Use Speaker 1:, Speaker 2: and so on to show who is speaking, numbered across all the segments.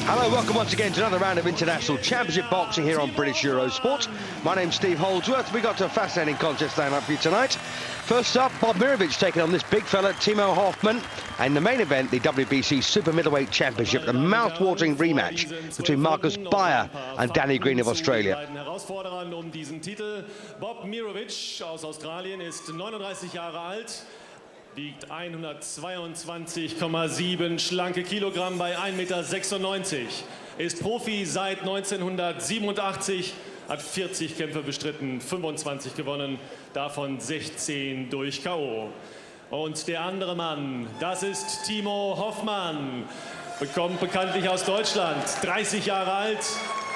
Speaker 1: Hello, welcome once again to another round of International Championship Boxing here on British Eurosport. My name's Steve Holdsworth. We got a fascinating contest lined up for you tonight. First up, Bob Mirovic taking on this big fella, Timo Hoffman. And the main event, the WBC Super Middleweight Championship, the mouth-watering rematch between Marcus Bayer and Danny Green of Australia.
Speaker 2: Bob Mirovic aus Australien ist 39 Jahre alt. Wiegt 122,7 schlanke Kilogramm bei 1,96 Meter. Ist Profi seit 1987, hat 40 Kämpfe bestritten, 25 gewonnen, davon 16 durch K.O. Und der andere Mann, das ist Timo Hoffman, kommt bekanntlich aus Deutschland, 30 Jahre alt,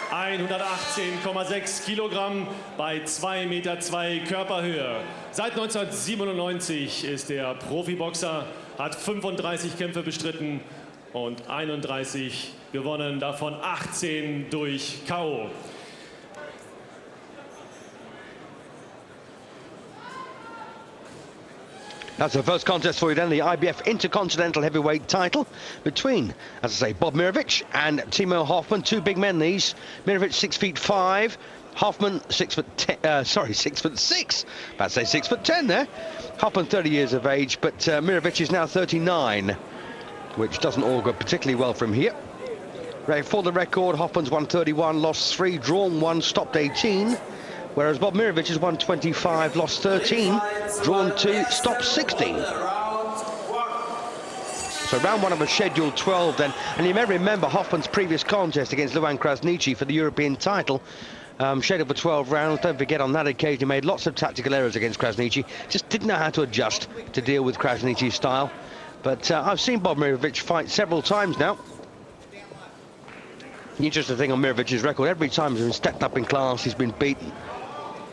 Speaker 2: 118,6 Kilogramm bei 2,2 Meter Körperhöhe. Seit 1997 ist er Profiboxer, hat 35 Kämpfe bestritten und 31 gewonnen, davon 18 durch K.O.
Speaker 1: That's the first contest for you then, the IBF Intercontinental Heavyweight title between, as I say, Bob Mirovic and Timo Hoffman. Two big men these. Mirovic 6'5", Hoffman 6'6". About to say 6'10" there. Hoffman 30 years of age, but Mirovic is now 39, which doesn't augur particularly well from here. For the record, Hoffman's won 31, lost 3, drawn 1, stopped 18. Whereas Bob Mirovic has won 25, lost 13, drawn 2, stopped 16. So round one of a scheduled 12 then. And you may remember Hoffman's previous contest against Luan Krasniqi for the European title. Scheduled for 12 rounds. Don't forget, on that occasion he made lots of tactical errors against Krasniqi. Just didn't know how to adjust to deal with Krasniqi's style. But I've seen Bob Mirovic fight several times now. The interesting thing on Mirovic's record, every time he's been stepped up in class, he's been beaten.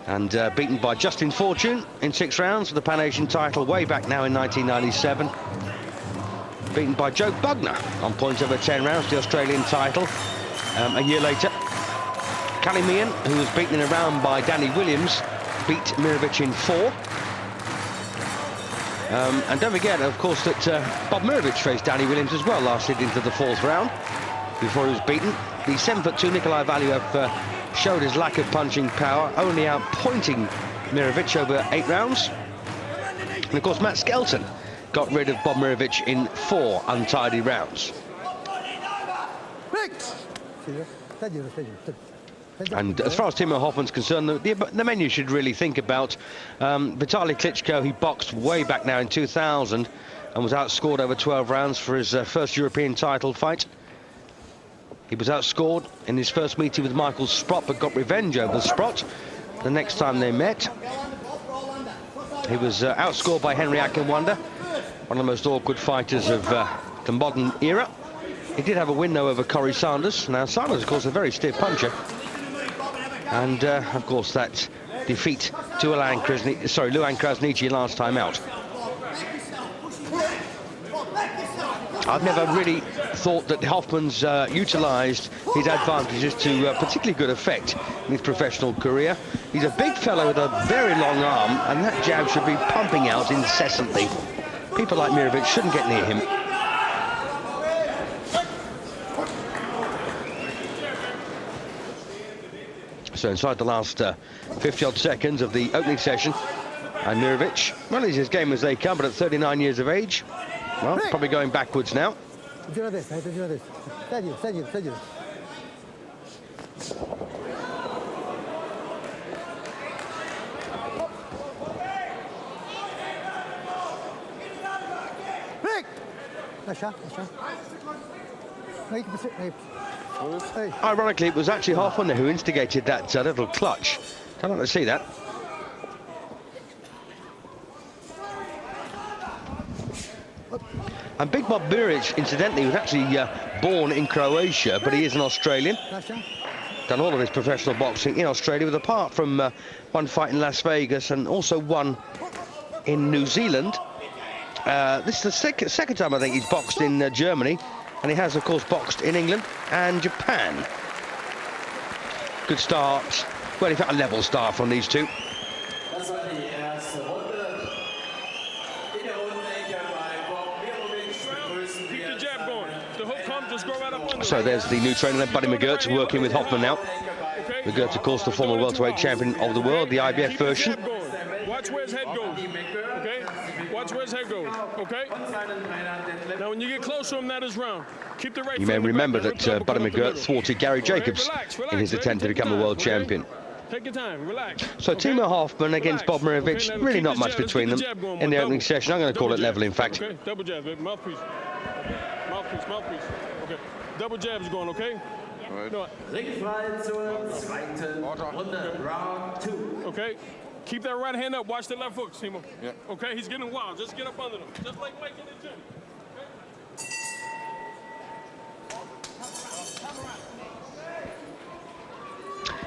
Speaker 1: And beaten by Justin Fortune in 6 rounds for the Pan Asian title way back now in 1997. Beaten by Joe Bugner on points over 10 rounds, the Australian title a year later. Cali Meehan, who was beaten in a round by Danny Williams, beat Mirovic in 4. And don't forget, of course, that Bob Mirovic faced Danny Williams as well last year into the 4th round before he was beaten. The 7'2" Nikolai Valuev showed his lack of punching power, only outpointing Mirovic over 8 rounds. And of course, Matt Skelton got rid of Bob Mirovic in 4 untidy rounds. And as far as Timo Hoffman's concerned, the men you should really think about, Vitaly Klitschko, he boxed way back now in 2000 and was outscored over 12 rounds for his first European title fight. He was outscored in his first meeting with Michael Sprott, but got revenge over Sprott the next time they met. He was outscored by Henry Akinwanda, one of the most awkward fighters of the modern era. He did have a win, though, over Corey Sanders. Now, Sanders, of course, a very stiff puncher. And, of course, that defeat to Luan Krasniqi last time out. I've never really thought that Hoffman's utilised his advantages to particularly good effect in his professional career. He's a big fellow with a very long arm, and that jab should be pumping out incessantly. People like Mirovic shouldn't get near him. So inside the last 50-odd seconds of the opening session, and Mirovic, well, he's as game as they come, but at 39 years of age, well, probably going backwards now. Ironically, it was actually Hoffman who instigated that little clutch. I'd like to see that. And Big Bob Mirovic, incidentally, was actually born in Croatia, but he is an Australian. Done all of his professional boxing in Australia, with apart from one fight in Las Vegas and also one in New Zealand. This is the second time I think he's boxed in Germany, and he has, of course, boxed in England and Japan. Good start. Well, in fact, a level start from these two.
Speaker 3: the hook comes, just go right up under.
Speaker 1: So there's the new trainer, Buddy McGirt, working with Hoffman now. McGirt, of course, the former welterweight champion of the world, the IBF version.
Speaker 3: Watch where his head goes, okay? Watch where his head goes, okay? Now, when you get close to him, that is round. Keep the right.
Speaker 1: You may remember that Buddy McGirt thwarted Gary Jacobs in his attempt to become a world champion.
Speaker 3: Take your time, relax.
Speaker 1: So Timo Hoffman against Bob Mirovic, really not much between them in the opening session. I'm going to call it level, in fact.
Speaker 3: Okay, double jab, baby. Mouthpiece. Mouthpiece, mouthpiece. Okay, double jab is going, okay? Okay, keep that right hand up. Watch the left hook, Timo. Yeah. Okay, he's getting wild. Just get up under them. Just like Mike in the gym.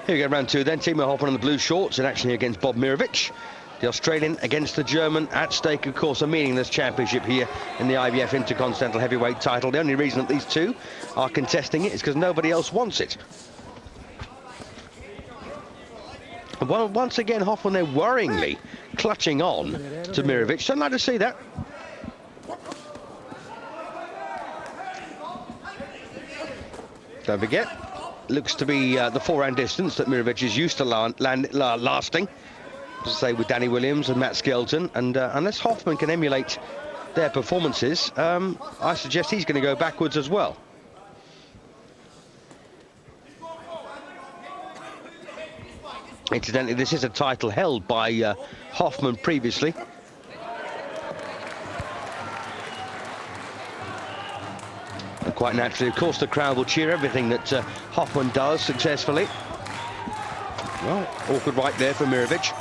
Speaker 1: Here we go, round two then. Timo Hoffman on the blue shorts in action here against Bob Mirovic. The Australian against the German. At stake, of course, a meaningless championship here in the IBF Intercontinental Heavyweight title. The only reason that these two are contesting it is because nobody else wants it. Well, once again, Hoffman there worryingly clutching on to Mirovic. Don't like to see that. Don't forget, looks to be the 4-round distance that Mirovic is used to lasting. As I say, with Danny Williams and Matt Skelton, and unless Hoffman can emulate their performances, I suggest he's going to go backwards as well. Incidentally, this is a title held by Hoffman previously. And quite naturally, of course, the crowd will cheer everything that Hoffman does successfully. Well, awkward right there for Mirovic.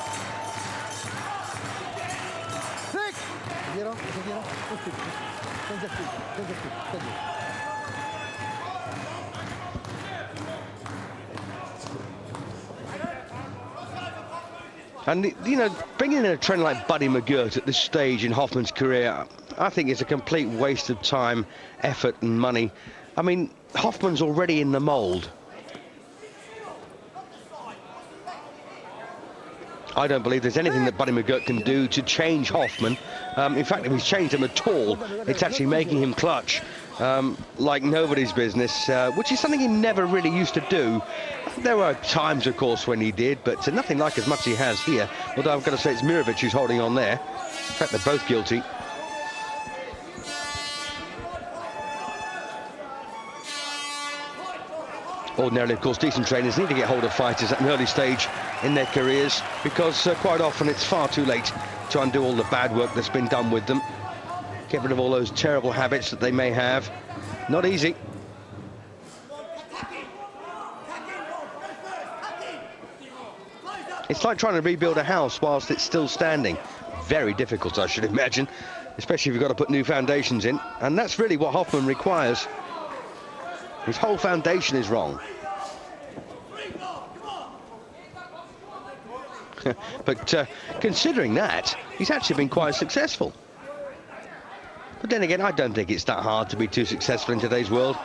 Speaker 1: And, you know, bringing in a trainer like Buddy McGirt at this stage in Hoffman's career, I think it's a complete waste of time, effort and money. I mean, Hoffman's already in the mould. I don't believe there's anything that Buddy McGirt can do to change Hoffman. In fact, if he's changed him at all, it's actually making him clutch like nobody's business, which is something he never really used to do. There were times, of course, when he did, but nothing like as much as he has here. Although I've got to say it's Mirovic who's holding on there. In fact, they're both guilty. Ordinarily, of course, decent trainers need to get hold of fighters at an early stage in their careers, because quite often it's far too late to undo all the bad work that's been done with them. Get rid of all those terrible habits that they may have. Not easy. It's like trying to rebuild a house whilst it's still standing. Very difficult, I should imagine, especially if you've got to put new foundations in. And that's really what Hoffman requires. His whole foundation is wrong. But considering that, he's actually been quite successful. But then again, I don't think it's that hard to be too successful in today's world.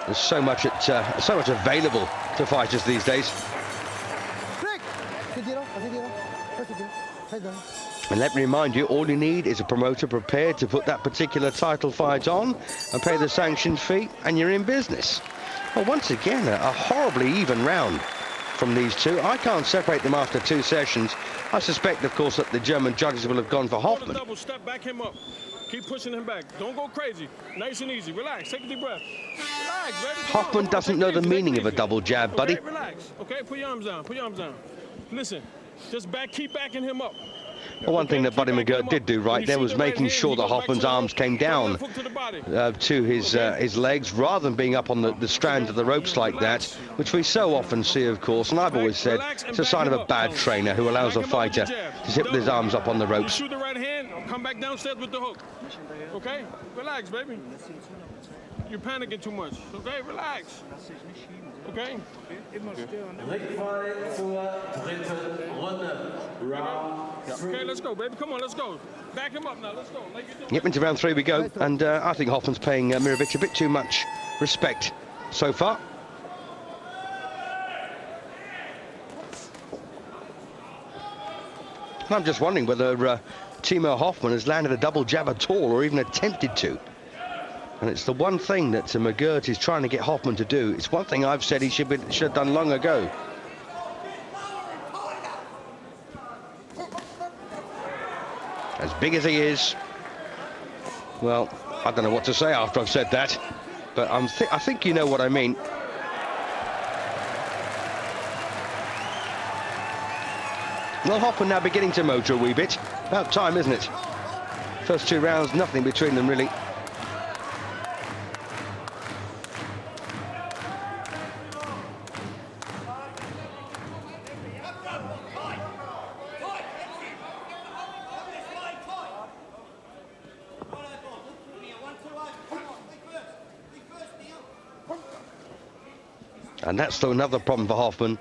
Speaker 1: There's so much available to fighters these days. And let me remind you, all you need is a promoter prepared to put that particular title fight on and pay the sanctions fee, and you're in business. Well, once again, a horribly even round from these two. I can't separate them after 2 sessions. I suspect, of course, that the German judges will have gone for Hoffman.
Speaker 3: Double step, back him up. Keep pushing him back. Don't go crazy. Nice and easy. Relax. Take a deep breath. Relax, baby.
Speaker 1: Hoffman doesn't know the meaning of a double jab, buddy.
Speaker 3: Okay, relax. Okay, put your arms down. Put your arms down. Listen, just keep backing him up.
Speaker 1: Well, one thing that Buddy McGirt did do right there was making sure that Hoffman's arms came down to his legs, rather than being up on the strand of the ropes like that, which we so often see, of course. And I've always said it's a sign of a bad trainer who allows a fighter to sit with his arms up on the ropes.
Speaker 3: Shoot the right hand, come back downstairs with the hook. Okay? Relax, baby. You're panicking too much. Okay? Relax. Okay? Okay, let's go, baby. Come on, let's go. Back him up now. Let's go.
Speaker 1: Yep, into round 3 we go. And I think Hoffman's paying Mirovic a bit too much respect so far. And I'm just wondering whether Timo Hoffman has landed a double jab at all, or even attempted to. And it's the one thing that McGirt is trying to get Hoffman to do. It's one thing I've said he should have done long ago. As big as he is, well, I don't know what to say after I've said that, but I think you know what I mean. Well, Hoffman now beginning to motor a wee bit. About time, isn't it? First 2 rounds, nothing between them really. And that's another problem for Hoffman.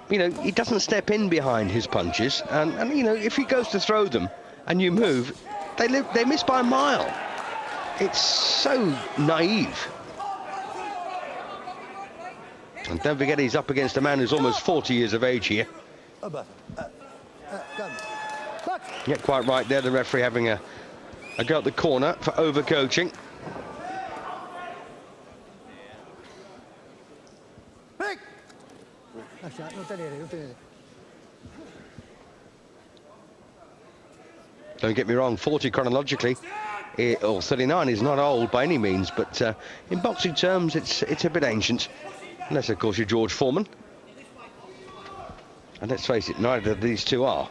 Speaker 1: You know, he doesn't step in behind his punches, and you know, if he goes to throw them and you move, they miss by a mile. It's so naive. And don't forget, he's up against a man who's almost 40 years of age here. Yeah, quite right there, the referee having a go at the corner for overcoaching. Don't get me wrong, 40 chronologically, or 39 is not old by any means, but in boxing terms, it's a bit ancient. Unless, of course, you're George Foreman. And let's face it, neither of these two are.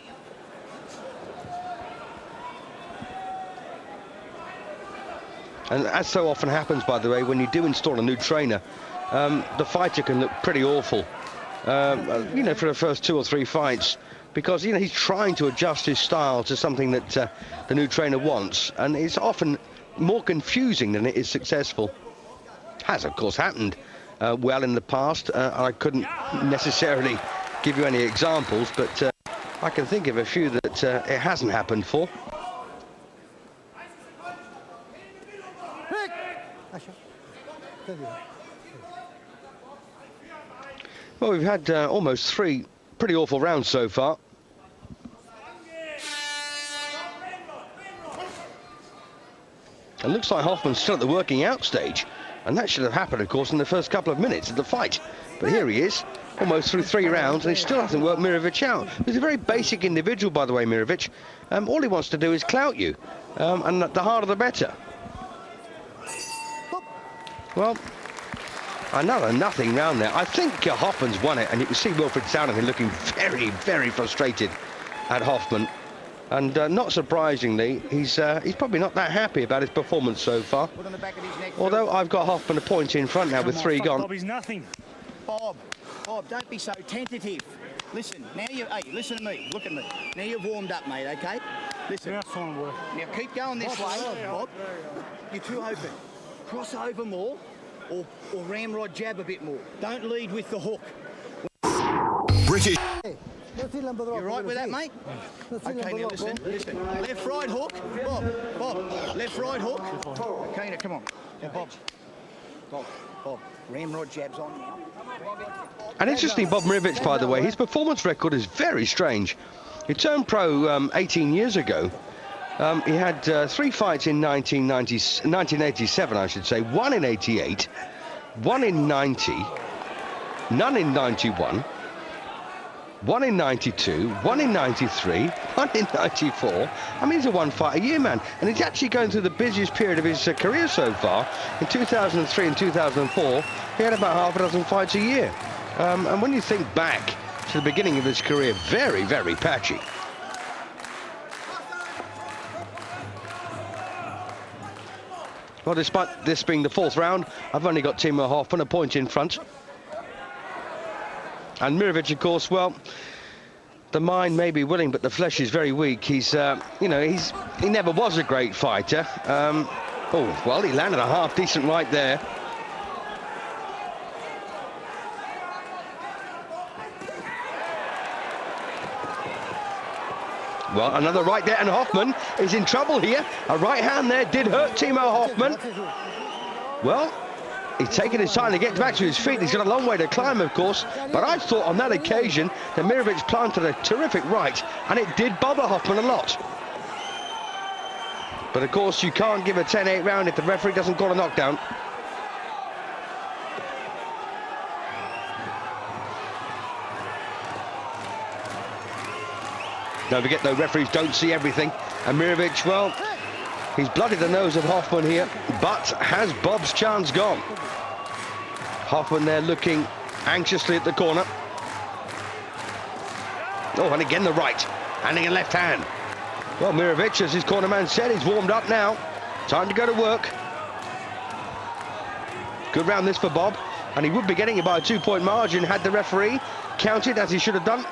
Speaker 1: And as so often happens, by the way, when you do install a new trainer, the fighter can look pretty awful, you know, for the first 2 or 3 fights, because, you know, he's trying to adjust his style to something that the new trainer wants, and it's often more confusing than it is successful. Has, of course, happened well in the past. I couldn't necessarily give you any examples, but I can think of a few that it hasn't happened for. Well, we've had almost 3 pretty awful rounds so far. It looks like Hoffman's still at the working out stage, and that should have happened, of course, in the first couple of minutes of the fight. But here he is, almost through 3 rounds, and he still hasn't worked Mirovic out. He's a very basic individual, by the way, Mirovic. All he wants to do is clout you, and the harder the better. Well, another nothing round there. I think Hoffman's won it, and you can see Wilfred Southampton looking very, very frustrated at Hoffman. And not surprisingly, he's probably not that happy about his performance so far. Although I've got Hoffman a point in front now with 3 gone.
Speaker 4: Bobby's nothing. Bob, don't be so tentative. Listen, now hey, listen to me, look at me. Now you've warmed up, mate, okay? Listen. Now keep going this way, Bob. You're too open. Cross over more, or ramrod jab a bit more. Don't lead with the hook.
Speaker 5: British.
Speaker 4: You right with that, mate? Okay, now listen. Left, right hook. Bob. Left, right hook. Okay, now come on. Now, Bob. Ramrod jabs on now.
Speaker 1: And interesting, Bob Mirovic, by the way, his performance record is very strange. He turned pro 18 years ago. He had 3 fights in 1987, I should say. 1 in 88, 1 in 90, none in 91. 1 in 92, 1 in 93, 1 in 94. I mean, he's a 1 fight a year man, and he's actually going through the busiest period of his career so far. In 2003 and 2004, he had about half a dozen fights a year. And when you think back to the beginning of his career, very, very patchy. Well, despite this being the 4th round, I've only got Timo Hoffman a point in front. And Mirovic, of course, well, the mind may be willing, but the flesh is very weak. He's, you know, he never was a great fighter. Oh, well, he landed a half-decent right there. Well, another right there, and Hoffman is in trouble here. A right hand there did hurt Timo Hoffman. Well, he's taken his time to get back to his feet. He's got a long way to climb, of course, but I thought on that occasion that Mirovic planted a terrific right, and it did bother Hoffman a lot. But of course, you can't give a 10-8 round if the referee doesn't call a knockdown. Don't forget, though, referees don't see everything. And Mirovic, well, he's bloodied the nose of Hoffman here, but has Bob's chance gone? Hoffman there looking anxiously at the corner. Oh, and again the right, and again left hand. Well, Mirovic, as his corner man said, he's warmed up now. Time to go to work. Good round this for Bob, and he would be getting it by a 2-point margin had the referee counted as he should have done.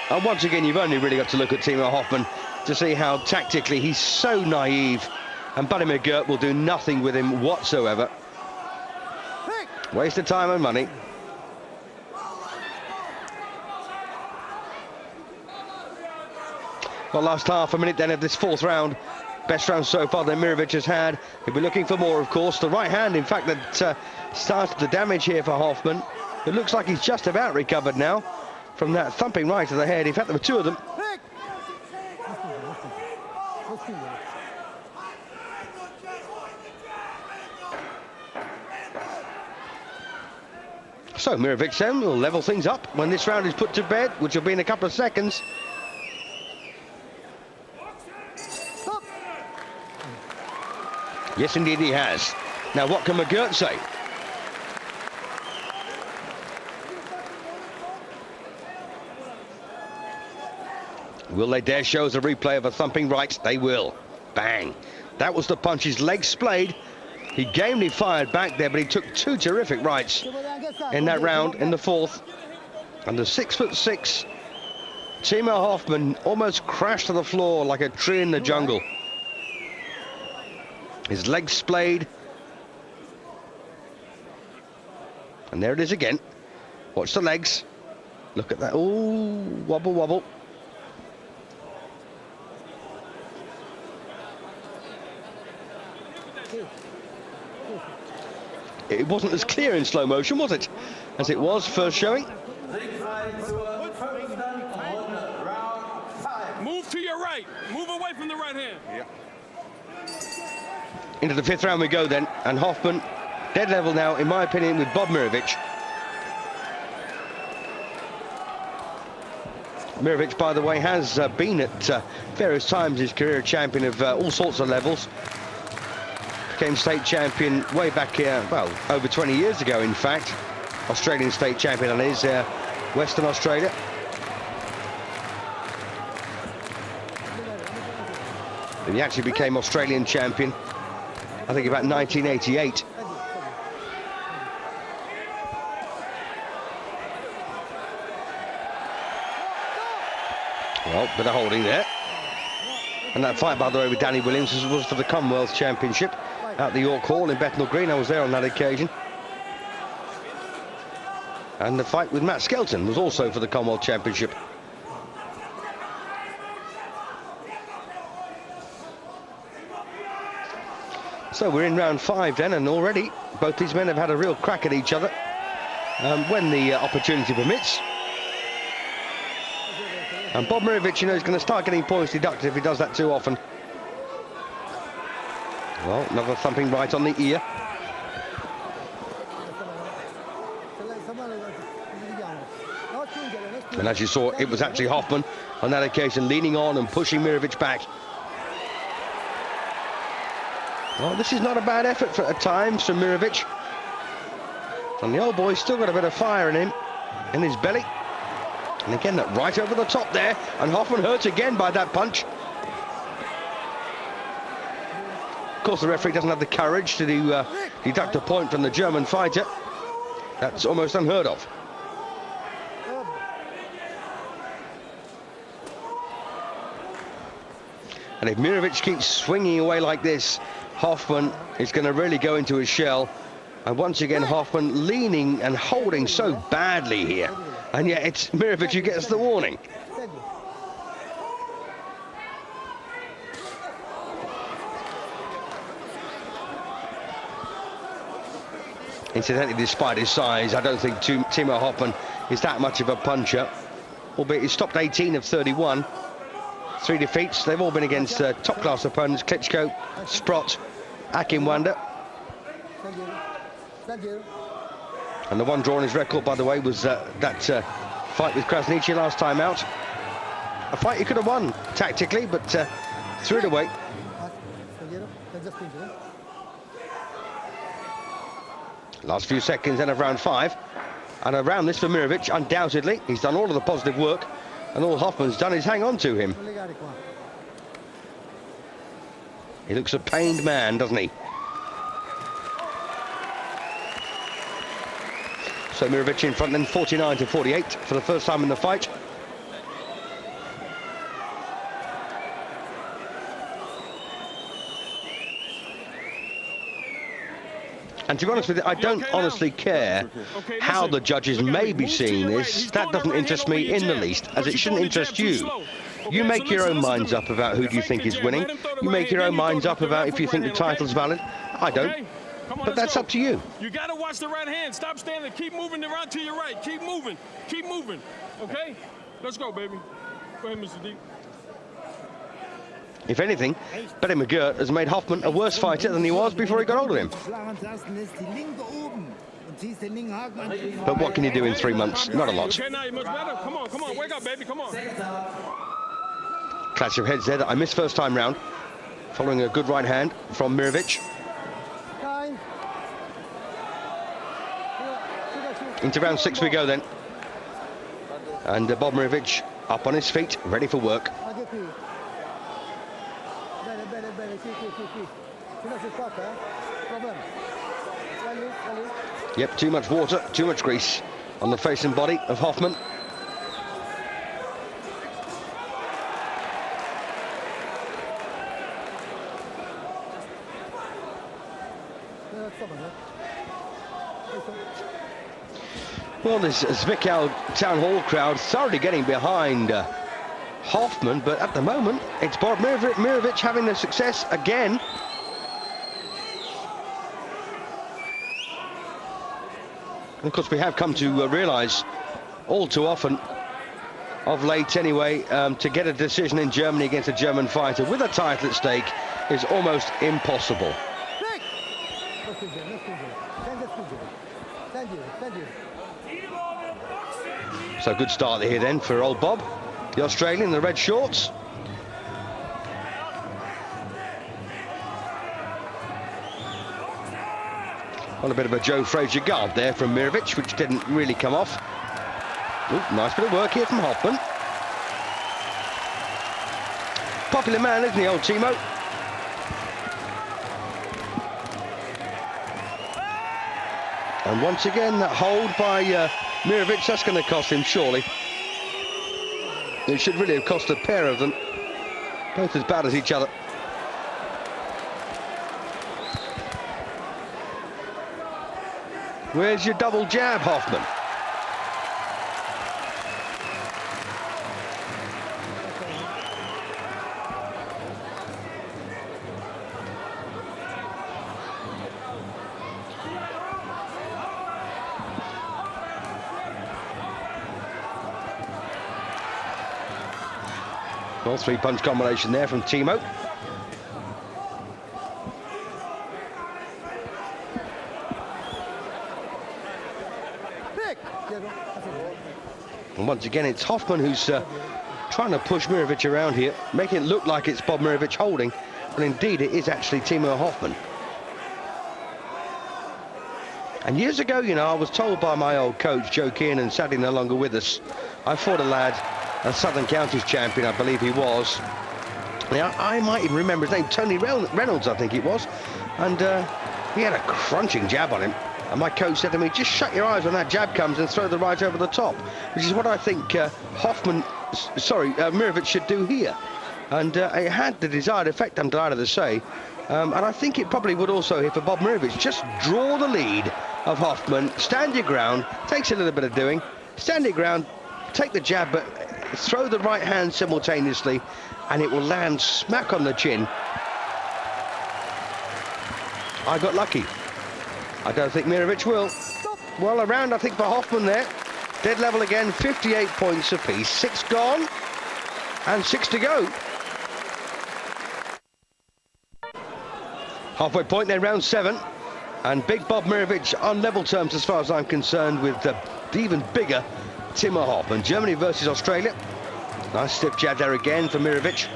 Speaker 1: And once again, you've only really got to look at Timo Hoffman to see how tactically he's so naive, and Buddy McGirt will do nothing with him whatsoever. Waste of time and money. Well, last half a minute then of this fourth round. Best round so far that Mirovic has had. He'll be looking for more, of course. The right hand, in fact, that started the damage here for Hoffman. It looks like he's just about recovered now from that thumping right to the head. In fact, there were two of them. So Mirovic then will level things up when this round is put to bed, which will be in a couple of seconds. Yes, indeed he has. Now, what can McGirt say? Will they dare show us a replay of a thumping right? They will. Bang. That was the punch. His leg splayed. He gamely fired back there, but he took two terrific rights in that round in the fourth. And the 6'6" Timo Hoffman almost crashed to the floor like a tree in the jungle. His leg splayed. And there it is again. Watch the legs. Look at that. Ooh, wobble, wobble. It wasn't as clear in slow motion, was it? As it was first showing.
Speaker 3: Move to your right. Move away from the right hand.
Speaker 4: Yeah.
Speaker 1: Into the fifth round we go then, and Hoffman dead level now, in my opinion, with Bob Mirovic. Mirovic, by the way, has been at various times his career champion of all sorts of levels. Became state champion way back here, well, over 20 years ago, in fact. Australian state champion, that is, Western Australia. And he actually became Australian champion, I think, about 1988. Well, bit of holding there. And that fight, by the way, with Danny Williams was for the Commonwealth Championship at the York Hall in Bethnal Green. I was there on that occasion. And the fight with Matt Skelton was also for the Commonwealth Championship. So we're in round 5 then, and already both these men have had a real crack at each other when the opportunity permits. And Bob Mirovic, you know, is going to start getting points deducted if he does that too often. Well, another thumping right on the ear. And as you saw, it was actually Hoffman on that occasion leaning on and pushing Mirovic back. Well, this is not a bad effort at times from Mirovic. And the old boy's still got a bit of fire in him, in his belly. And again, that right over the top there. And Hoffman hurt again by that punch. Of course, the referee doesn't have the courage to deduct a point from the German fighter. That's almost unheard of. And if Mirovic keeps swinging away like this, Hoffman is going to really go into his shell. And once again, Hoffman leaning and holding so badly here. And yet it's Mirovic who gets the warning. Incidentally, despite his size, I don't think Timo Hoffman is that much of a puncher, albeit he's stopped 18 of 31. 3 defeats. They've all been against top-class opponents: Klitschko, Sprott, Akinwanda. And the one draw on his record, by the way, was that fight with Krasniqi last time out. A fight he could have won tactically, but threw it away. Last few seconds then of round 5. And around this for Mirovic, undoubtedly. He's done all of the positive work, and all Hoffman's done is hang on to him. He looks a pained man, doesn't he? So Mirovic in front then, 49 to 48 for the first time in the fight. And to be honest with you, I don't honestly care how the judges may be seeing this. That doesn't interest me in the least, as it shouldn't interest you. You make your own minds up about who do you think is winning. You make your own minds up about if you think the title's valid. I don't. But that's up to you.
Speaker 3: You got to watch the right hand. Stop standing. Keep moving the right to your right. Keep moving. Keep moving. Okay? Let's go, baby. Go ahead, Mr. D.
Speaker 1: If anything, Betty McGirt has made Hoffman a worse fighter than he was before he got hold of him. But what can you do in 3 months? Not a lot.
Speaker 3: Okay, now you're much better. Come on, wake up, baby, come on.
Speaker 1: Clash of heads there that I missed first time round, following a good right hand from Mirovic. Into round 6 we go then. And Bob Mirovic up on his feet, ready for work. Yep, too much water, too much grease on the face and body of Hoffman. Well, this Zwickau Town Hall crowd thoroughly getting behind Hoffman, but at the moment it's Bob Mirovic having the success again. And of course we have come to realise all too often, of late anyway, to get a decision in Germany against a German fighter with a title at stake is almost impossible. So good start here then for old Bob, the Australian in the red shorts. On a bit of a Joe Frazier guard there from Mirovic, which didn't really come off. Ooh, nice bit of work here from Hoffman. Popular man, isn't he, old Timo? And once again, that hold by Mirovic, that's going to cost him, surely. It should really have cost a pair of them, both as bad as each other. Where's your double jab, Hoffman? Well, 3-punch combination there from Timo. And once again, it's Hoffman who's trying to push Mirovic around here, making it look like it's Bob Mirovic holding, but indeed it is actually Timo Hoffman. And years ago, you know, I was told by my old coach, Joe Kiernan, sadly no longer with us, I fought a lad, a Southern Counties champion, I believe he was. Now, I might even remember his name, Tony Reynolds, I think it was. And he had a crunching jab on him. And my coach said to me, just shut your eyes when that jab comes and throw the right over the top, which is what I think Mirovic should do here. And it had the desired effect, I'm delighted to say. And I think it probably would also here for Bob Mirovic. Just draw the lead of Hoffman, stand your ground, takes a little bit of doing, stand your ground, take the jab, but throw the right hand simultaneously, and it will land smack on the chin. I got lucky. I don't think Mirovic will. Well, a round, I think, for Hoffman there. Dead level again, 58 points apiece. 6 gone and 6 to go. Halfway point then, round 7. And big Bob Mirovic on level terms as far as I'm concerned with the even bigger Timo Hoffman. Germany versus Australia. Nice stiff jab there again for Mirovic.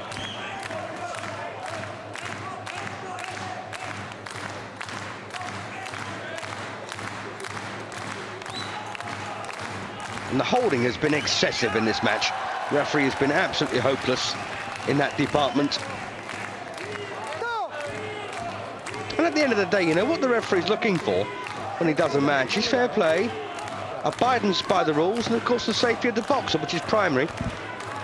Speaker 1: And the holding has been excessive in this match. Referee has been absolutely hopeless in that department. And at the end of the day, you know what the referee's looking for when he does a match is fair play, abidance by the rules, and of course the safety of the boxer, which is primary.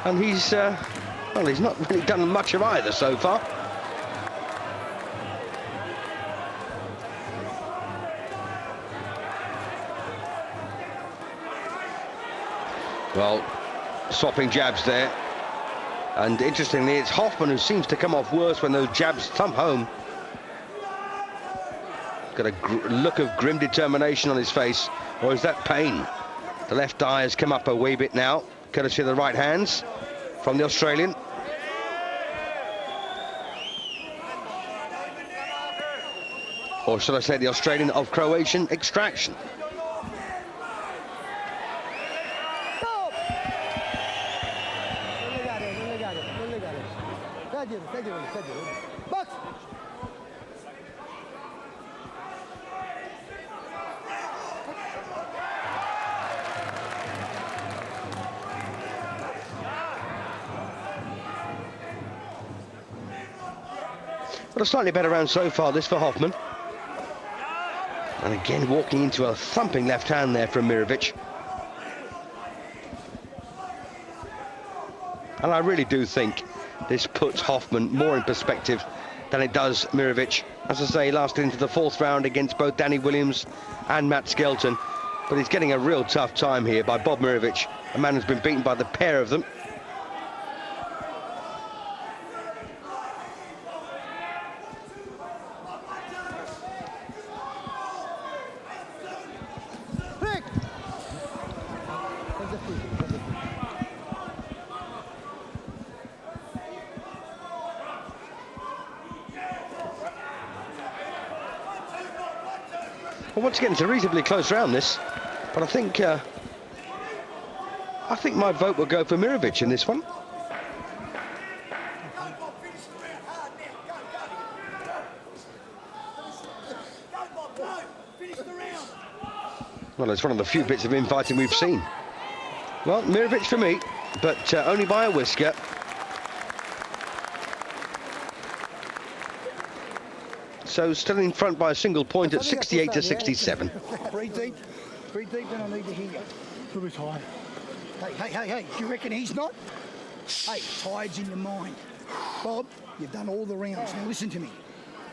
Speaker 1: And he's well, he's not really done much of either so far. Well, swapping jabs there. And interestingly, it's Hoffman who seems to come off worse when those jabs thump home. Got a look of grim determination on his face. Or is that pain? The left eye has come up a wee bit now, courtesy of the right hands from the Australian. Or should I say the Australian of Croatian extraction.
Speaker 4: Box!
Speaker 1: But a slightly better round so far, this for Hoffman. And again, walking into a thumping left hand there from Mirovic. And I really do think this puts Hoffman more in perspective than it does Mirovic. As I say, lasted into the 4th round against both Danny Williams and Matt Skelton. But he's getting a real tough time here by Bob Mirovic, a man who's been beaten by the pair of them. Well, once again, it's a reasonably close round, this. But I think my vote will go for Mirovic in this one. Well, it's one of the few bits of infighting we've seen. Well, Mirovic for me, but only by a whisker. So still in front by a single point at 68 to 67.
Speaker 4: Breathe deep when I need to hear you.
Speaker 3: A bit tired.
Speaker 4: Hey, do you reckon he's not? Hey, tired's in your mind. Bob, you've done all the rounds. Now listen to me.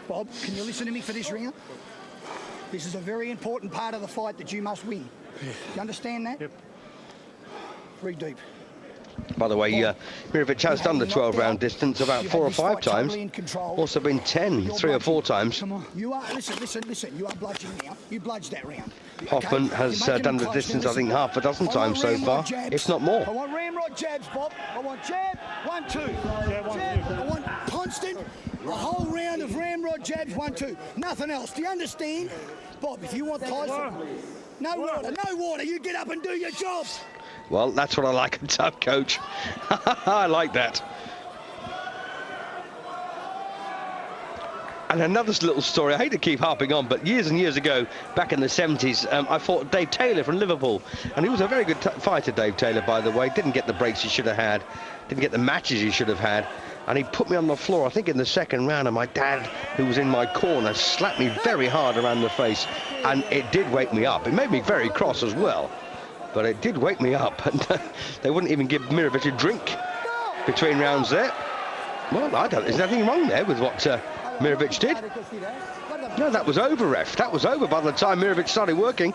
Speaker 4: Bob, can you listen to me for this round? This is a very important part of the fight that you must win. Yeah. You understand that?
Speaker 3: Yep.
Speaker 4: Breathe deep.
Speaker 1: By the way, Mirovic has done the 12-round distance about 4 or 5 times. Also been 10, 3 or 4 times.
Speaker 4: Come on. You are, listen. You are bludging now. You bludged that round.
Speaker 1: Hoffman has done the distance, I think, half a dozen times so far, if not more.
Speaker 4: I want ramrod jabs, Bob. I want jab, 1, 2. Jab. I want constant, a whole round of ramrod jabs, 1, 2. Nothing else. Do you understand? Bob, if you want Tyson, no water. You get up and do your job.
Speaker 1: Well, that's what I like, a tough coach. I like that. And another little story, I hate to keep harping on, but years and years ago, back in the 70s, I fought Dave Taylor from Liverpool. And he was a very good fighter, Dave Taylor, by the way. Didn't get the breaks he should have had. Didn't get the matches he should have had. And he put me on the floor, I think in the 2nd round, and my dad, who was in my corner, slapped me very hard around the face. And it did wake me up. It made me very cross as well. But it did wake me up, and they wouldn't even give Mirovic a drink between rounds there. Well, there's nothing wrong there with what Mirovic did. No, that was over, ref. That was over by the time Mirovic started working.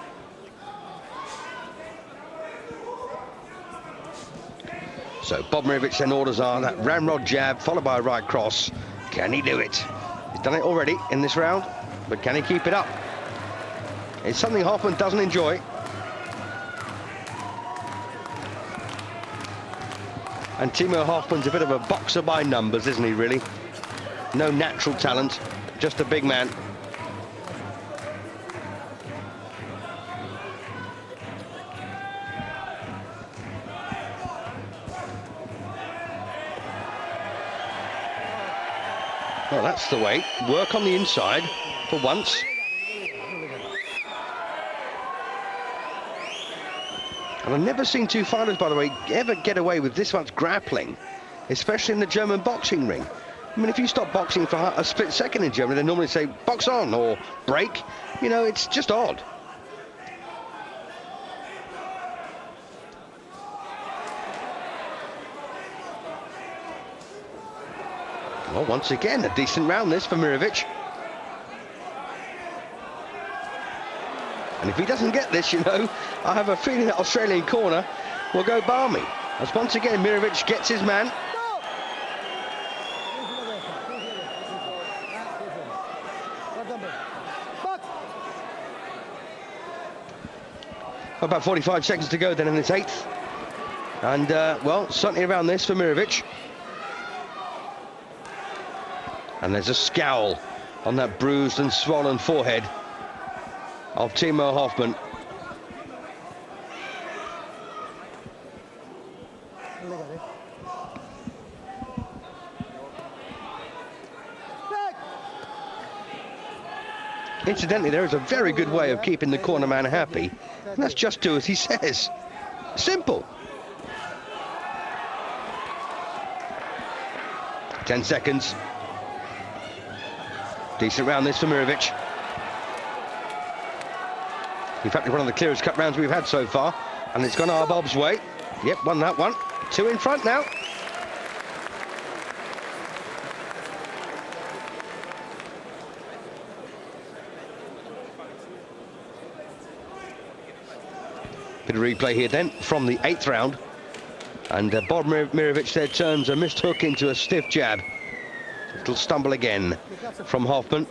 Speaker 1: So Bob Mirovic then orders on that ramrod jab, followed by a right cross. Can he do it? He's done it already in this round, but can he keep it up? It's something Hoffman doesn't enjoy. And Timo Hoffman's a bit of a boxer by numbers, isn't he, really? No natural talent, just a big man. Well, that's the way. Work on the inside for once. And I've never seen two fighters, by the way, ever get away with this much grappling, especially in the German boxing ring. I mean, if you stop boxing for a split second in Germany, they normally say box on or break. You know, it's just odd. Well, once again, a decent round this for Mirovic. And if he doesn't get this, you know, I have a feeling that Australian corner will go balmy. As once again, Mirovic gets his man. About 45 seconds to go then in this eighth. And, well, certainly around this for Mirovic. And there's a scowl on that bruised and swollen forehead of Timo Hoffman. Incidentally, there is a very good way of keeping the corner man happy, and that's just do as he says. Simple. 10 seconds. Decent round this for Mirovic. In fact, one of the clearest cut rounds we've had so far, and it's gone our Bob's way. Yep, won that one. 2 in front now. Bit of replay here then from the 8th round. And Bob Mirovic there turns a missed hook into a stiff jab. Little stumble again from Hoffman.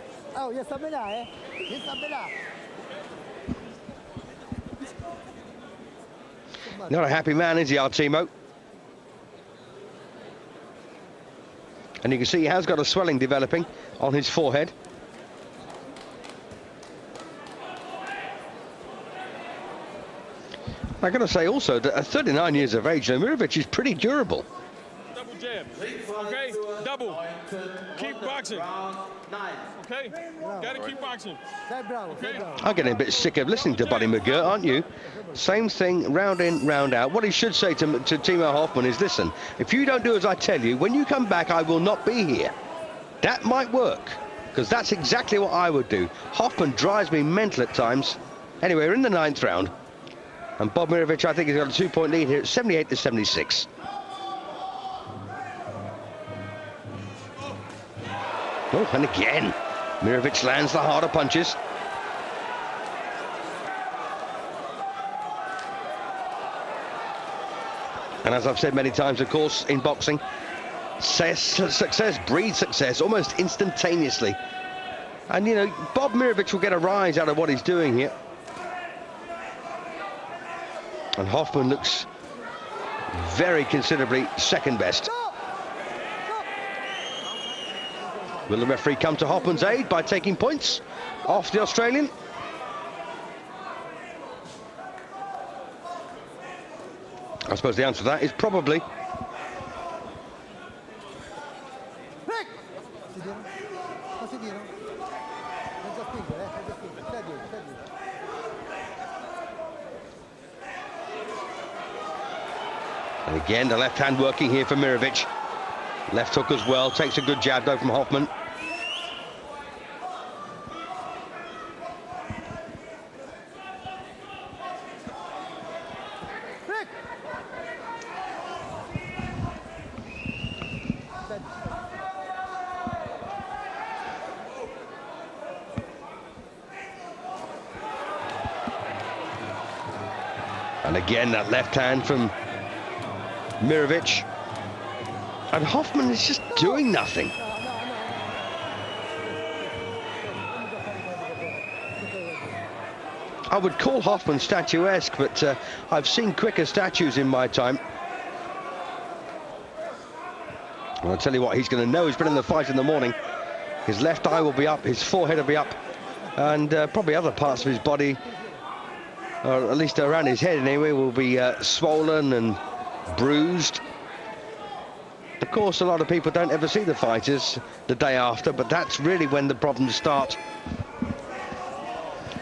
Speaker 1: Not a happy man, is he, our Timo? And you can see he has got a swelling developing on his forehead. I've got to say also that at 39 years of age, Mirovic is pretty durable.
Speaker 3: Double jab, okay? Double. Keep boxing. Okay? Gotta keep boxing. Okay?
Speaker 1: I'm getting a bit sick of listening to Buddy McGirt, aren't you? Same thing, round in, round out. What he should say to Timo Hoffman is, listen, if you don't do as I tell you, when you come back, I will not be here. That might work, because that's exactly what I would do. Hoffman drives me mental at times. Anyway, we're in the 9th round. And Bob Mirovic, I think, has got a 2-point lead here at 78 to 76. Oh, and again, Mirovic lands the harder punches. And as I've said many times, of course, in boxing, success breeds success almost instantaneously. And, you know, Bob Mirovic will get a rise out of what he's doing here. And Hoffman looks very considerably second best. Will the referee come to Hoffman's aid by taking points off the Australian? I suppose the answer to that is probably. And again, the left hand working here for Mirovic. Left hook as well, takes a good jab though from Hoffman. And again, that left hand from Mirovic. And Hoffman is just doing nothing. I would call Hoffman statuesque, but I've seen quicker statues in my time. Well, I'll tell you what, he's going to know he's been in the fight in the morning. His left eye will be up, his forehead will be up, and probably other parts of his body, or at least around his head anyway, will be swollen and bruised. Of course, a lot of people don't ever see the fighters the day after, but that's really when the problems start.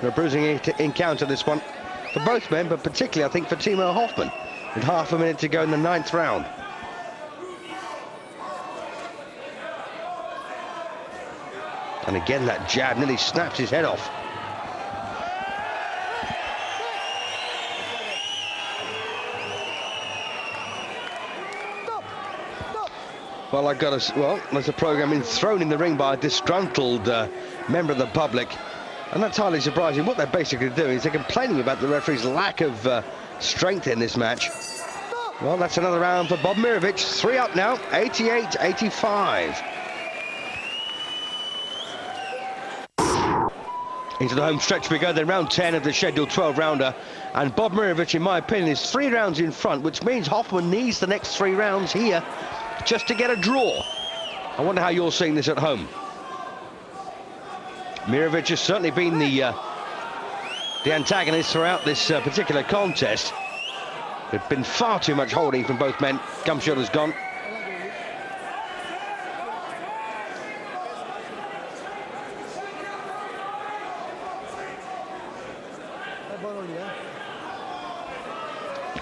Speaker 1: A bruising encounter, this one, for both men, but particularly, I think, for Timo Hoffman, with half a minute to go in the 9th round. And again, that jab nearly snaps his head off. Well, there's a program being thrown in the ring by a disgruntled member of the public. And that's highly surprising. What they're basically doing is they're complaining about the referee's lack of strength in this match. Well, that's another round for Bob Mirovic. 3 up now, 88-85. Into the home stretch we go, then round 10 of the scheduled 12-rounder. And Bob Mirovic, in my opinion, is 3 rounds in front, which means Hoffman needs the next 3 rounds here just to get a draw. I wonder how you're seeing this at home. Mirovic has certainly been the antagonist throughout this particular contest. There's been far too much holding from both men. Gum shot gone.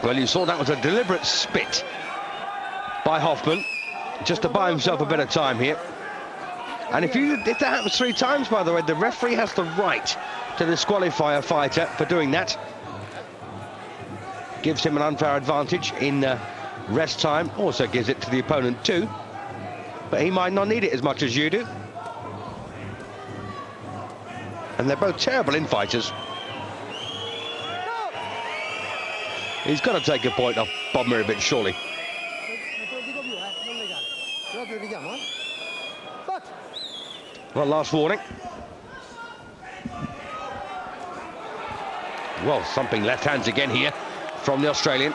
Speaker 1: Well, you saw that was a deliberate spit by Hoffman, just to buy himself a bit of time here. And if that happens 3 times, by the way, the referee has the right to disqualify a fighter for doing that. Gives him an unfair advantage in rest time. Also gives it to the opponent too. But he might not need it as much as you do. And they're both terrible infighters. He's got to take a point off Bob Mirovic, surely. Well, last warning. Well, thumping left hands again here from the Australian.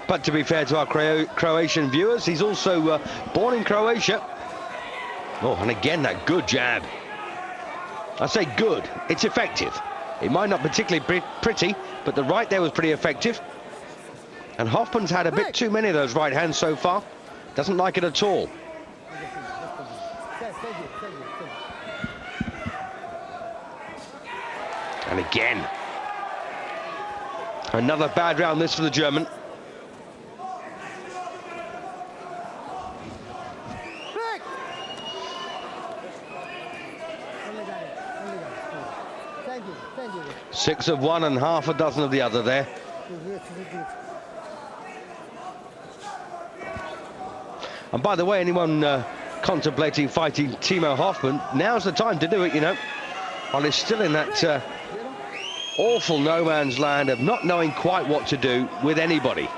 Speaker 1: But to be fair to our Croatian viewers, he's also born in Croatia. Oh, and again, that good jab. I say good, it's effective. It might not particularly be pretty, but the right there was pretty effective. And Hoffman's had a bit too many of those right hands so far. Doesn't like it at all. And again. Another bad round this for the German. Six of one and half a dozen of the other there. And by the way, anyone contemplating fighting Timo Hoffman, now's the time to do it, you know, while he's still in that awful no man's land of not knowing quite what to do with anybody.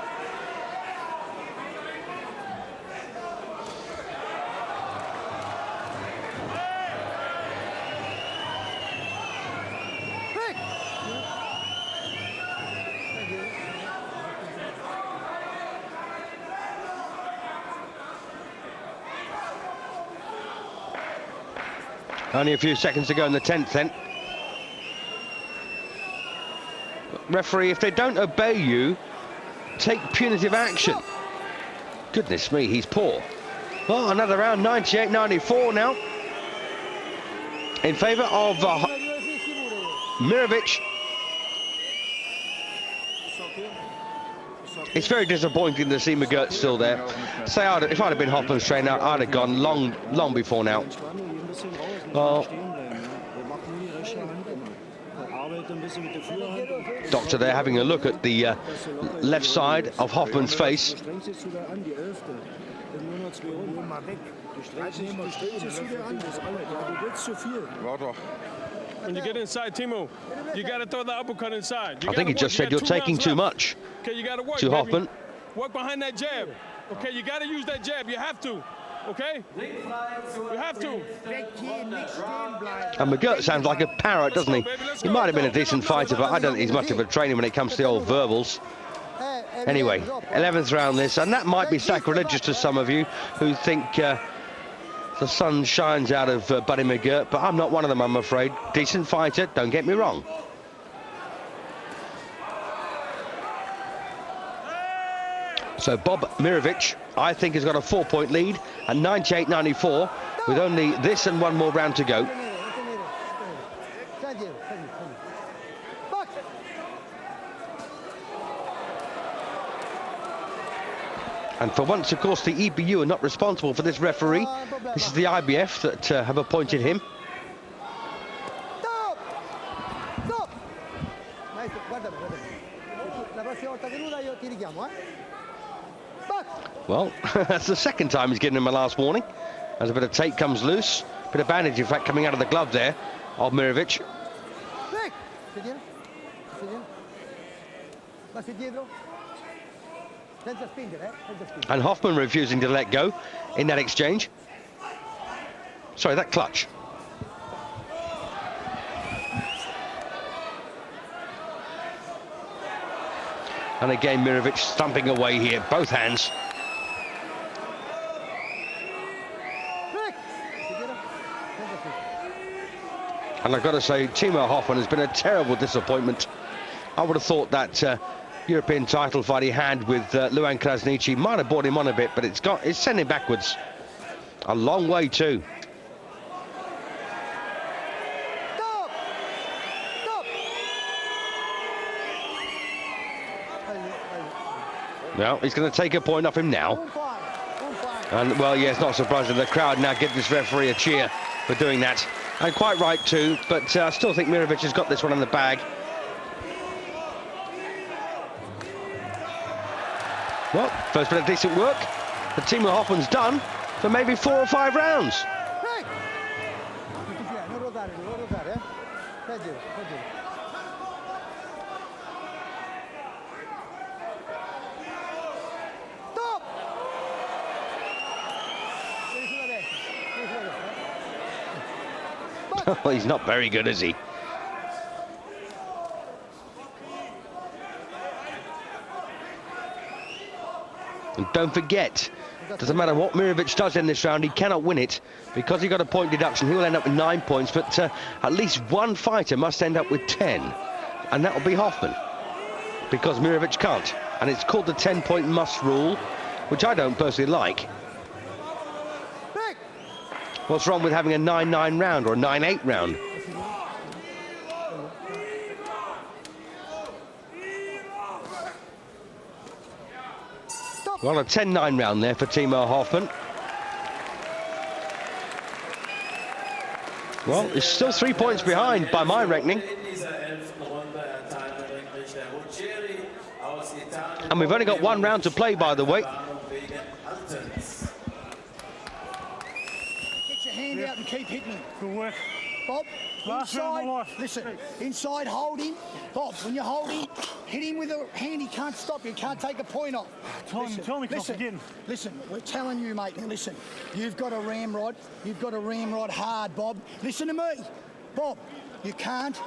Speaker 1: Only a few seconds to go in the 10th then. Referee, if they don't obey you, take punitive action. Goodness me, he's poor. Well, another round, 98-94 now. In favour of Mirovic. It's very disappointing to see McGirt still there. Say, if I'd have been Hoffman's trainer, I'd have gone long before now. Well, doctor there having a look at the left side of Hoffman's face.
Speaker 3: When you get inside, Timo, you got to throw the uppercut inside.
Speaker 1: I think he just said you're taking too much
Speaker 3: to
Speaker 1: Hoffman.
Speaker 3: Work behind that jab. Okay, you got to use that jab. You have to. Okay? You have to.
Speaker 1: And McGirt sounds like a parrot, doesn't he? He might have been a decent fighter, but I don't think he's much of a trainer when it comes to the old verbals. Anyway, 11th round this, and that might be sacrilegious to some of you who think the sun shines out of Buddy McGirt, but I'm not one of them, I'm afraid. Decent fighter, don't get me wrong. So Bob Mirovic, I think, has got a 4-point lead at 98-94, with only this and one more round to go. And for once, of course, the EBU are not responsible for this referee. This is the IBF that have appointed him. Well, that's the second time he's given him a last warning. As a bit of tape comes loose. Bit of bandage, in fact, coming out of the glove there of Mirovic. And Hoffman refusing to let go in that exchange. Sorry, that clutch. And again, Mirovic thumping away here, both hands. And I've got to say, Timo Hoffman has been a terrible disappointment. I would have thought that European title fight he had with Luan Krasniqi might have brought him on a bit, but it's sent him backwards. A long way too. Well, he's going to take a point off him now. And, well, yeah, it's not surprising the crowd now give this referee a cheer for doing that. And quite right too, but I still think Mirovic has got this one in the bag. Well, first bit of decent work that Timo Hoffman's done for maybe 4 or 5 rounds. Oh, he's not very good, is he? And don't forget, doesn't matter what Mirovic does in this round, he cannot win it. Because he got a point deduction, he will end up with 9 points, but at least one fighter must end up with 10. And that will be Hoffman. Because Mirovic can't. And it's called the 10-point must rule, which I don't personally like. What's wrong with having a 9-9 round or a 9-8 round? Well, a 10-9 round there for Timo Hoffman. Well, it's still 3 points behind by my reckoning. And we've only got 1 round to play, by the way.
Speaker 4: Hand out and keep hitting him.
Speaker 3: Good work.
Speaker 4: Bob, inside, listen, inside, hold him. Bob, when you hold him, hit him with a hand, he can't stop you, can't take a point off.
Speaker 3: Tell me again.
Speaker 4: Listen, we're telling you, mate, now listen, you've got a ramrod hard, Bob. Listen to me. Bob, you can't.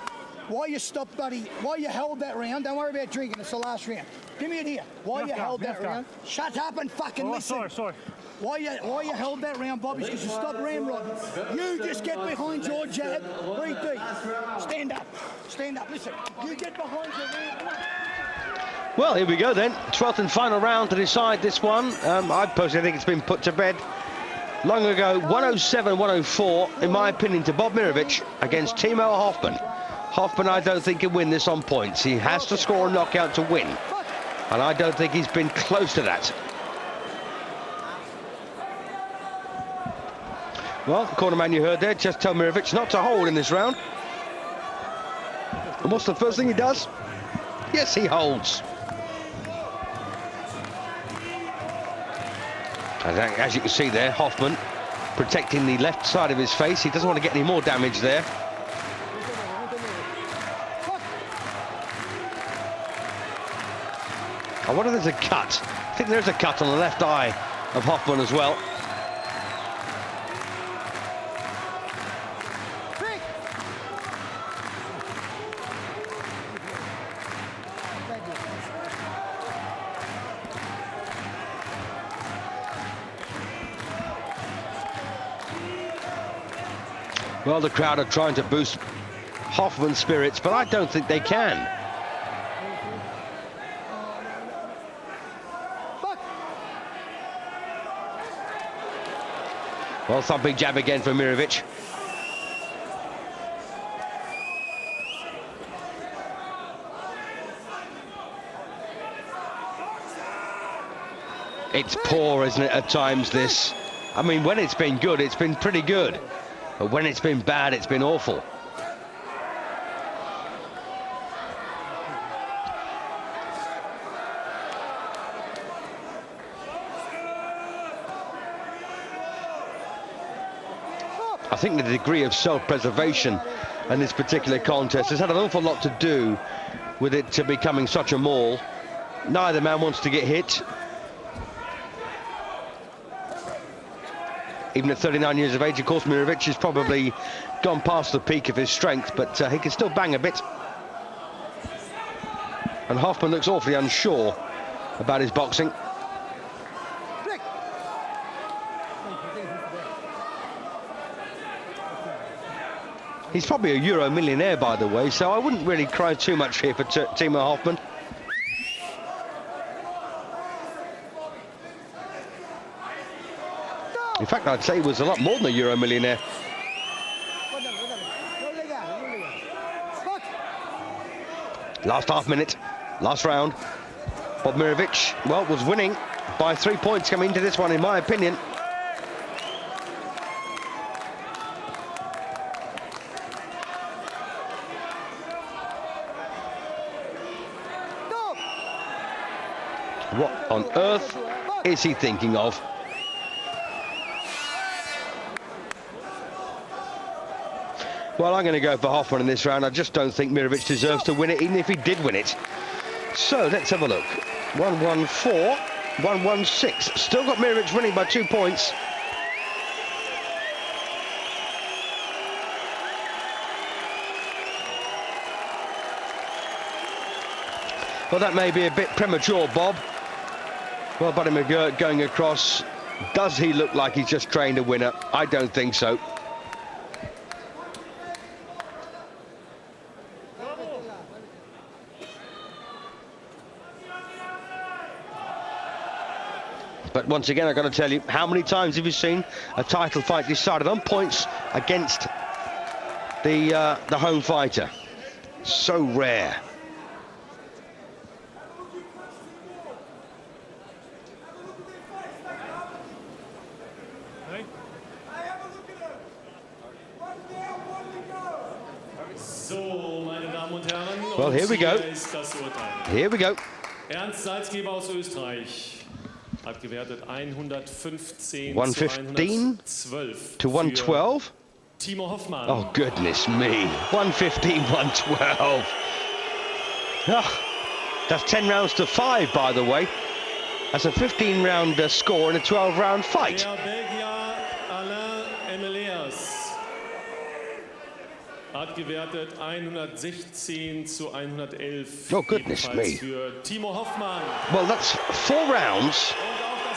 Speaker 4: Why you stopped, buddy, why you held that round, don't worry about drinking, it's the last round. Give me it here. Why you held that round? Shut up and fucking listen.
Speaker 3: Sorry.
Speaker 4: Why you held that round, Bob, is because you stopped ramrodding. You just get behind your jab, breathe deep. Stand up, listen. You get behind your ramrod.
Speaker 1: Well, here we go then. 12th and final round to decide this one. I personally think it's been put to bed long ago. 107-104, in my opinion, to Bob Mirovic against Timo Hoffman. Hoffman, I don't think, can win this on points. He has to score a knockout to win. And I don't think he's been close to that. Well, the corner man you heard there, just tell Mirovic not to hold in this round. And what's the first thing he does? Yes, he holds. As you can see there, Hoffman protecting the left side of his face. He doesn't want to get any more damage there. I wonder if there's a cut. I think there's a cut on the left eye of Hoffman as well. Well, the crowd are trying to boost Hoffman's spirits, but I don't think they can. Well, thumping jab again from Mirovic. It's poor, isn't it, at times, this? I mean, when it's been good, it's been pretty good. But when it's been bad, it's been awful. I think the degree of self-preservation in this particular contest has had an awful lot to do with it to becoming such a maul. Neither man wants to get hit. Even at 39 years of age, of course, Mirovic has probably gone past the peak of his strength, but he can still bang a bit. And Hoffman looks awfully unsure about his boxing. He's probably a Euro millionaire, by the way, so I wouldn't really cry too much here for Timo Hoffman. In fact, I'd say he was a lot more than a Euro millionaire. Last half minute, last round. Bob Mirovic, well, was winning by 3 points coming into this one, in my opinion. What on earth is he thinking of? Well, I'm going to go for Hoffman in this round. I just don't think Mirovic deserves to win it, even if he did win it. So let's have a look. 1-1-4, 1-1-6. Still got Mirovic winning by 2 points. Well, that may be a bit premature, Bob. Well, Buddy McGirt going across. Does he look like he's just trained a winner? I don't think so. But once again, I've got to tell you, how many times have you seen a title fight decided on points against the home fighter? So rare. Well, here we go. Here we go.
Speaker 2: Ernst Salzgeber aus Österreich hat gewertet 115
Speaker 1: to 112.
Speaker 2: Timo Hoffman.
Speaker 1: Oh, goodness me. 115, 112. Oh, that's 10 rounds to 5, by the way. That's a 15-round score in a 12-round fight.
Speaker 2: Der Belgier Alain Emeleas hat gewertet 116 zu 111.
Speaker 1: Oh, goodness me.
Speaker 2: Für Timo Hoffman.
Speaker 1: Well, that's 4 rounds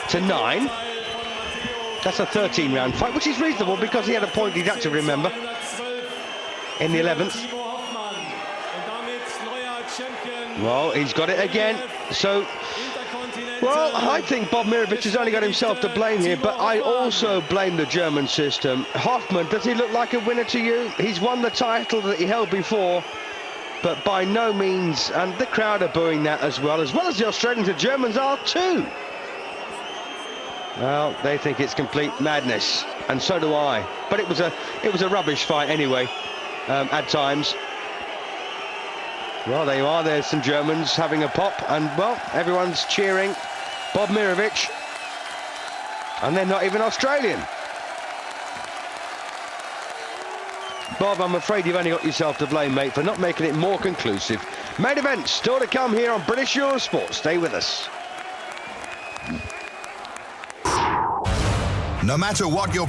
Speaker 1: to 9. That's a 13-round fight, which is reasonable because he had a point deducted, remember, in the 11th. Well, he's got it again. So, well, I think Bob Mirovic has only got himself to blame here, but I also blame the German system. Hoffman, does he look like a winner to you? He's won the title that he held before, but by no means, and the crowd are booing that as well as the Australians. The Germans are too. Well, they think it's complete madness, and so do I. But it was a rubbish fight anyway, at times. Well, there you are. There's some Germans having a pop, and well, everyone's cheering Bob Mirovic, and they're not even Australian. Bob, I'm afraid you've only got yourself to blame, mate, for not making it more conclusive. Main event still to come here on British Eurosport. Stay with us.
Speaker 5: No matter what your